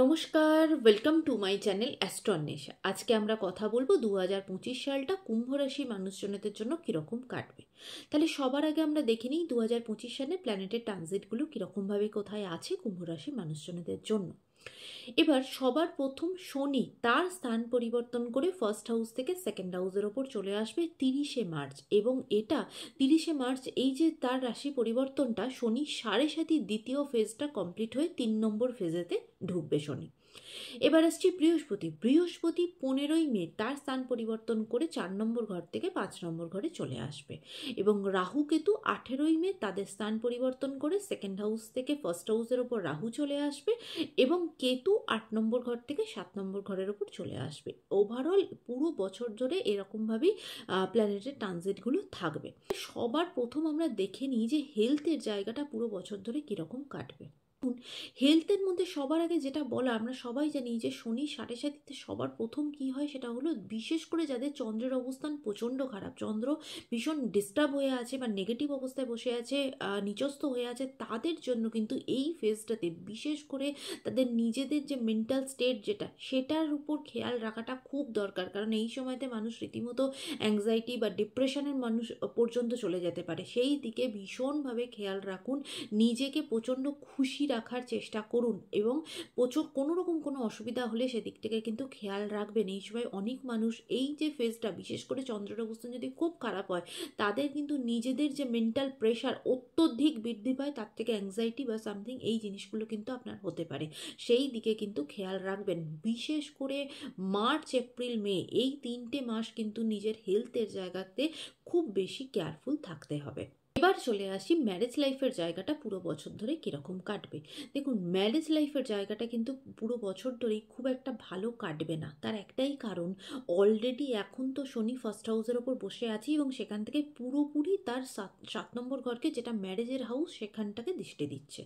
নমস্কার, welcome to my channel astro Anwesha. আজকে আমরা কথা বলবো 2025 সালটা কুম্ভ রাশি মানুষজনদের জন্য কীরকম কাটবে। তাহলে সবার আগে আমরা দেখে নিই 2025 সালে প্ল্যানেটের ট্রানজিটগুলো কীরকমভাবে কোথায় আছে কুম্ভ রাশি মানুষজনদের জন্য। এবার সবার প্রথম শনি তার স্থান পরিবর্তন করে ফার্স্ট হাউস থেকে সেকেন্ড হাউসের ওপর চলে আসবে 30শে মার্চ, এবং এটা 30শে মার্চ এই যে তার রাশি পরিবর্তনটা, শনি সাড়ে সাতি দ্বিতীয় ফেজটা কমপ্লিট হয়ে 3 নম্বর ফেজেতে ঢুকবে শনি। এবার আসছি বৃহস্পতি। বৃহস্পতি 15ই মে তার স্থান পরিবর্তন করে 4 নম্বর ঘর থেকে 5 নম্বর ঘরে চলে আসবে, এবং রাহু কেতু 18ই মে তাদের স্থান পরিবর্তন করে সেকেন্ড হাউস থেকে ফার্স্ট হাউসের ওপর রাহু চলে আসবে, এবং কেতু 8 নম্বর ঘর থেকে 7 নম্বর ঘরের ওপর চলে আসবে। ওভারঅল পুরো বছর ধরে এরকমভাবেই প্ল্যানেটের ট্রানজিটগুলো থাকবে। সবার প্রথম আমরা দেখে নিই যে হেলথের জায়গাটা পুরো বছর ধরে কীরকম কাটবে। হেলথের মধ্যে সবার আগে যেটা বলা, আমরা সবাই জানি যে শনি সাড়ে সাতিতে সবার প্রথম কি হয় সেটা হলো, বিশেষ করে যাদের চন্দ্রের অবস্থান প্রচণ্ড খারাপ, চন্দ্র ভীষণ ডিস্টার্ব হয়ে আছে বা নেগেটিভ অবস্থায় বসে আছে, নিচস্থ হয়ে আছে, তাদের জন্য কিন্তু এই ফেজটাতে বিশেষ করে তাদের নিজেদের যে মেন্টাল স্টেট যেটা, সেটার উপর খেয়াল রাখাটা খুব দরকার। কারণ এই সময়তে মানুষ রীতিমতো অ্যাংজাইটি বা ডিপ্রেশনের মানুষ পর্যন্ত চলে যেতে পারে। সেই দিকে ভীষণভাবে খেয়াল রাখুন, নিজেকে প্রচণ্ড খুশি রাখার চেষ্টা করুন, এবং প্রচুর কোনো রকম কোনো অসুবিধা হলে সেদিক থেকে কিন্তু খেয়াল রাখবেন। এই সময় অনেক মানুষ এই যে ফেজটা, বিশেষ করে চন্দ্রের অবস্থান যদি খুব খারাপ হয়, তাদের কিন্তু নিজেদের যে মেন্টাল প্রেশার অত্যধিক বৃদ্ধি পায়, তার থেকে অ্যাংজাইটি বা সামথিং এই জিনিসগুলো কিন্তু আপনার হতে পারে। সেই দিকে কিন্তু খেয়াল রাখবেন। বিশেষ করে মার্চ, এপ্রিল, মে এই 3টে মাস কিন্তু নিজের হেলথের জায়গাতে খুব বেশি কেয়ারফুল থাকতে হবে। এবার চলে আসি ম্যারেজ লাইফের জায়গাটা পুরো বছর ধরে কীরকম কাটবে। দেখুন, ম্যারেজ লাইফের জায়গাটা কিন্তু পুরো বছর ধরেই খুব একটা ভালো কাটবে না। তার একটাই কারণ, অলরেডি এখন তো শনি ফার্স্ট হাউসের ওপর বসে আছে, এবং সেখান থেকে পুরোপুরি তার 7 নম্বর ঘরকে, যেটা ম্যারেজের হাউস, সেখানটাকে দৃষ্টি দিচ্ছে।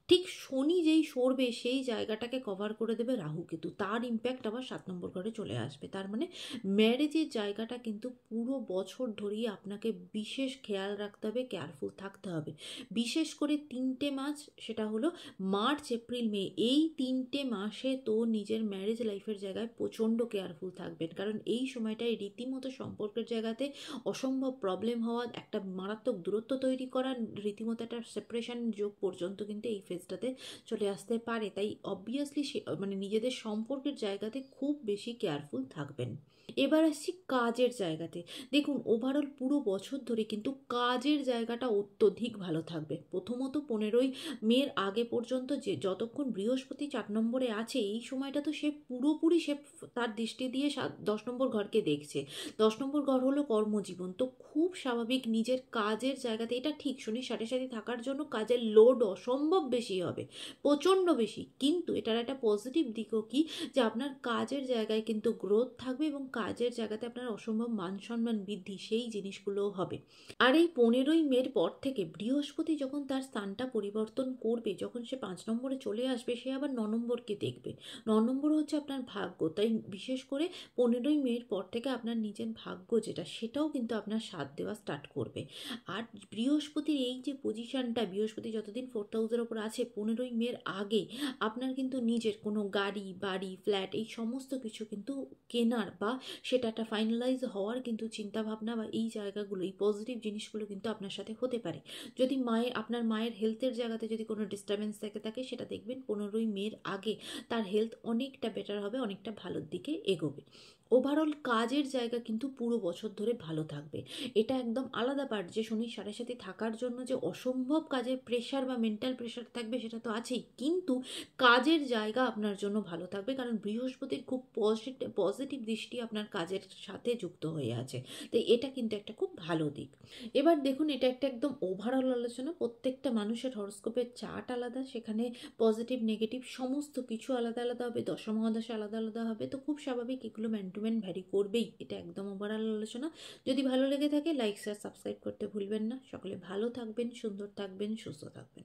ঠিক শনি যেই সরবে সেই জায়গাটাকে কভার করে দেবে রাহু কেতু, তার ইম্প্যাক্ট আবার 7 নম্বর ঘরে চলে আসবে। তার মানে ম্যারেজের জায়গাটা কিন্তু পুরো বছর ধরেই আপনাকে বিশেষ খেয়াল রাখতে হবে, কেয়ারফুল থাকতে হবে। বিশেষ করে 3টে মাস, সেটা হলো মার্চ, এপ্রিল, মে, এই 3টে মাসে তো নিজের ম্যারেজ লাইফের জায়গায় প্রচণ্ড কেয়ারফুল থাকবেন। কারণ এই সময়টায় রীতিমতো সম্পর্কের জায়গাতে অসম্ভব প্রবলেম হওয়া, একটা মারাত্মক দূরত্ব তৈরি করা, রীতিমতো একটা সেপারেশন যোগ পর্যন্ত কিন্তু এই ফেজটাতে চলে আসতে পারে। তাই অবভিয়াসলি মানে নিজেদের সম্পর্কের জায়গাতে খুব বেশি কেয়ারফুল থাকবেন। এবার আসছি কাজের জায়গাতে। দেখুন, ওভারঅল পুরো বছর ধরে কিন্তু কাজের জায়গাটা অত্যধিক ভালো থাকবে। প্রথমত 15ই মের আগে পর্যন্ত যে যতক্ষণ বৃহস্পতি 4 নম্বরে আছে, এই সময়টা তো সে পুরোপুরি তার দৃষ্টি দিয়ে 10 নম্বর ঘরকে দেখছে। 10 নম্বর ঘর হলো কর্মজীবন, তো খুব স্বাভাবিক নিজের কাজের জায়গাতে, এটা ঠিক শনি সাড়ে সাথে থাকার জন্য কাজের লোড অসম্ভব বেশি হবে, প্রচণ্ড বেশি। কিন্তু এটার একটা পজিটিভ দিকও কি, যে আপনার কাজের জায়গায় কিন্তু গ্রোথ থাকবে, এবং কাজের জায়গাতে আপনার অসম্ভব মান সম্মান বৃদ্ধি, সেই জিনিসগুলোও হবে। আর এই 15ই মের পর থেকে বৃহস্পতি যখন তার স্থানটা পরিবর্তন করবে, যখন সে 5 নম্বরে চলে আসবে, সে আবার 9 নম্বরকে দেখবে। 9 নম্বর হচ্ছে আপনার ভাগ্য। তাই বিশেষ করে 15ই মের পর থেকে আপনার নিজের ভাগ্য যেটা, সেটাও কিন্তু আপনার সাথ দেওয়া স্টার্ট করবে। আর বৃহস্পতির এই যে পজিশনটা, বৃহস্পতি যতদিন ফোর্থ হাউসের ওপর আছে 15ই মের আগে, আপনার কিন্তু নিজের কোনো গাড়ি, বাড়ি, ফ্ল্যাট, এই সমস্ত কিছু কিন্তু কেনার বা সেটা একটা ফাইনালাইজ হওয়ার কিন্তু চিন্তাভাবনা, বা এই জায়গাগুলো, এই পজিটিভ জিনিসগুলো কিন্তু আপনার সাথে হতে পারে। যদি আপনার মায়ের হেলথের জায়গাতে যদি কোনো ডিস্টারবেন্স থাকে, সেটা দেখবেন 15ই মের আগে তার হেলথ অনেকটা বেটার হবে, অনেকটা ভালোর দিকে এগোবে। ওভারঅল কাজের জায়গা কিন্তু পুরো বছর ধরে ভালো থাকবে। এটা একদম আলাদা পার্ট যে শনি সাড়ে সাথে থাকার জন্য যে অসম্ভব কাজের প্রেশার বা মেন্টাল প্রেশার থাকবে, সেটা তো আছেই, কিন্তু কাজের জায়গা আপনার জন্য ভালো থাকবে, কারণ বৃহস্পতির খুব পজিটিভ দৃষ্টি আপনার কাজের সাথে যুক্ত হয়ে আছে। তাই এটা কিন্তু একটা খুব ভালো দিক। এবার দেখুন, এটা একটা একদম ওভারঅল আলোচনা। প্রত্যেকটা মানুষের হরস্কোপের চার্ট আলাদা, সেখানে পজিটিভ নেগেটিভ সমস্ত কিছু আলাদা আলাদা হবে, দশমহাদশা আলাদা আলাদা হবে। তো খুব স্বাভাবিক, এগুলো ম্যান টু ম্যান ভ্যারি করবেই। এটা একদম ওভারঅল আলোচনা। যদি ভালো লেগে থাকে, লাইক শেয়ার সাবস্ক্রাইব করতে ভুলবেন না। সকলে ভালো থাকবেন, সুন্দর থাকবেন, সুস্থ থাকবেন।